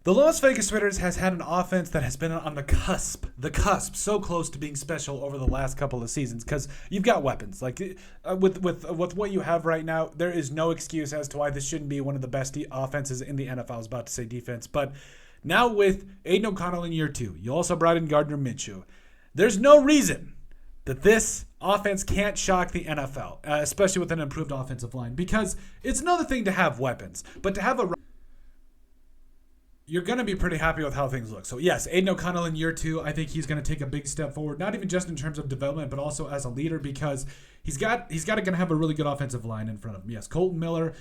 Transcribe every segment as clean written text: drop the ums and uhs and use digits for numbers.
The Las Vegas Raiders has had an offense that has been on the cusp, so close to being special over the last couple of seasons because you've got weapons. Like with what you have right now, there is no excuse as to why this shouldn't be one of the best offenses in the NFL. I was about to say defense, but now with Aiden O'Connell in year 2, you also brought in Gardner Minshew. There's no reason that this offense can't shock the NFL, especially with an improved offensive line, because it's another thing to have weapons, but to have you're going to be pretty happy with how things look. So yes, Aiden O'Connell in year 2, I think he's going to take a big step forward, not even just in terms of development, but also as a leader, because he's got to have a really good offensive line in front of him. Yes, Colton Miller,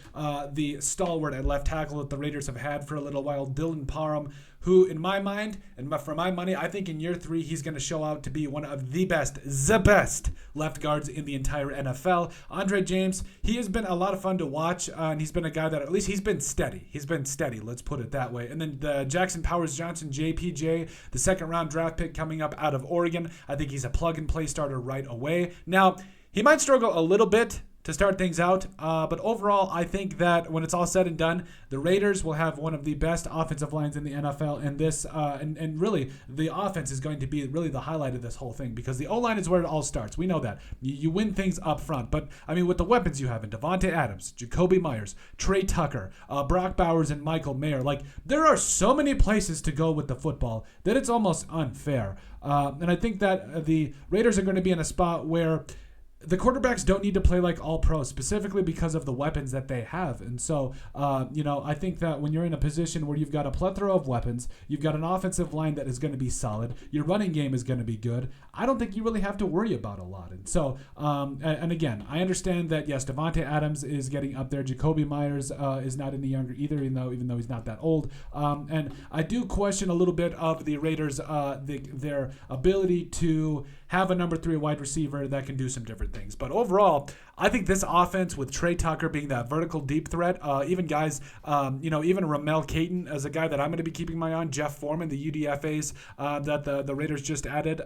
the stalwart at left tackle that the Raiders have had for a little while, Dylan Parham, who in my mind, and for my money, I think in year 3, he's going to show out to be one of the best left guards in the entire NFL. Andre James, he has been a lot of fun to watch, and he's been a guy that at least he's been steady. Let's put it that way. And then the Jackson Powers Johnson, JPJ, the second-round draft pick coming up out of Oregon. I think he's a plug-and-play starter right away. Now, he might struggle a little bit to start things out, but overall, I think that when it's all said and done, the Raiders will have one of the best offensive lines in the NFL, and this, and really, the offense is going to be really the highlight of this whole thing, because the O-line is where it all starts. We know that. You win things up front, but, I mean, with the weapons you have in Davante Adams, Jacoby Myers, Trey Tucker, Brock Bowers, and Michael Mayer, like, there are so many places to go with the football that it's almost unfair, and I think that the Raiders are going to be in a spot where the quarterbacks don't need to play like all pros, specifically because of the weapons that they have. And so, I think that when you're in a position where you've got a plethora of weapons, you've got an offensive line that is going to be solid, your running game is going to be good, I don't think you really have to worry about a lot. And so, and again, I understand that, yes, Davante Adams is getting up there. Jacoby Myers is not any younger either, even though he's not that old. And I do question a little bit of the Raiders, their ability to have a number 3 wide receiver that can do some different things. But overall, I think this offense with Trey Tucker being that vertical deep threat, even guys, even Ramel Caton as a guy that I'm going to be keeping my eye on, Jeff Foreman, the UDFAs that the Raiders just added,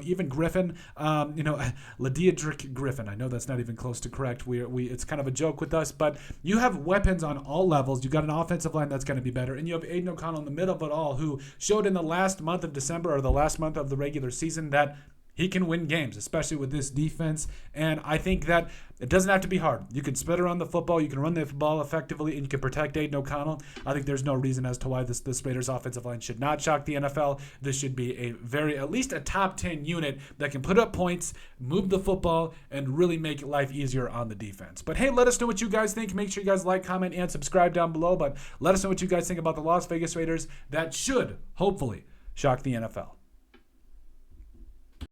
even Griffin, Ladiedrick Griffin. I know that's not even close to correct. It's kind of a joke with us, but you have weapons on all levels. You've got an offensive line that's going to be better, and you have Aiden O'Connell in the middle of it all, who showed in the last month of December or the last month of the regular season that he can win games, especially with this defense. And I think that it doesn't have to be hard. You can spread around the football, you can run the ball effectively, and you can protect Aiden O'Connell. I think there's no reason as to why this Raiders offensive line should not shock the NFL. This should be at least a top 10 unit that can put up points, move the football, and really make life easier on the defense. But hey, let us know what you guys think. Make sure you guys like, comment, and subscribe down below. But let us know what you guys think about the Las Vegas Raiders that should, hopefully, shock the NFL.